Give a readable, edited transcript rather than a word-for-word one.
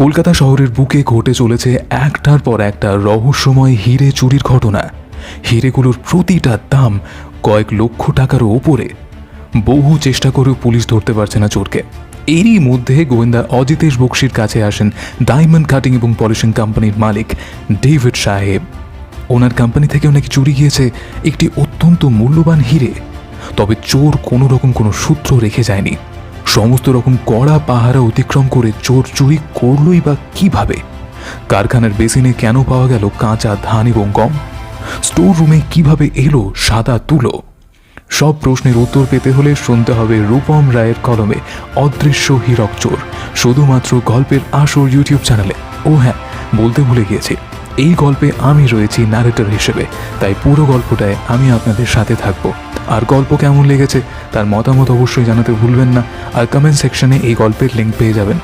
কলকাতা শহরের বুকে ঘটে চলেছে একটার পর একটা রহস্যময় হিরে চুরির ঘটনা। হিরেগুলোর প্রতিটা দাম কয়েক লক্ষ টাকার ওপরে। বহু চেষ্টা করেও পুলিশ ধরতে পারছে না চোরকে। এরই মধ্যে গোয়েন্দা অজিতেশ বক্সির কাছে আসেন ডায়মন্ড কাটিং এবং পলিশিং কোম্পানির মালিক ডেভিড সাহেব। ওনার কোম্পানি থেকেও নাকি চুরি গিয়েছে একটি অত্যন্ত মূল্যবান হিরে। তবে চোর কোনো রকম কোনো সূত্র রেখে যায়নি। সমস্ত রকম কড়া পাহারা অতিক্রম করে চোর চুরি করলই বা কিভাবে? কারখানার বেসিনে কেন পাওয়া গেল কাঁচা ধান এবং গম? স্টোর রুমে কিভাবে এলো সাদা তুলো? সব প্রশ্নের উত্তর পেতে হলে শুনতে হবে রূপম রায়ের কলমে অদৃশ্য হীরক চোর, শুধুমাত্র গল্পের আসর ইউটিউব চ্যানেলে। ও হ্যাঁ, বলতে ভুলে গিয়েছি, এই গল্পে আমি রয়েছি ন্যারেটর হিসেবে, তাই পুরো গল্পটায় আমি আপনাদের সাথে থাকব। আর গল্প কেমন লেগেছে তার মতামত অবশ্যই জানাতে ভুলবেন না, আর কমেন্ট সেকশনে এই গল্পের লিঙ্ক পেয়ে যাবেন।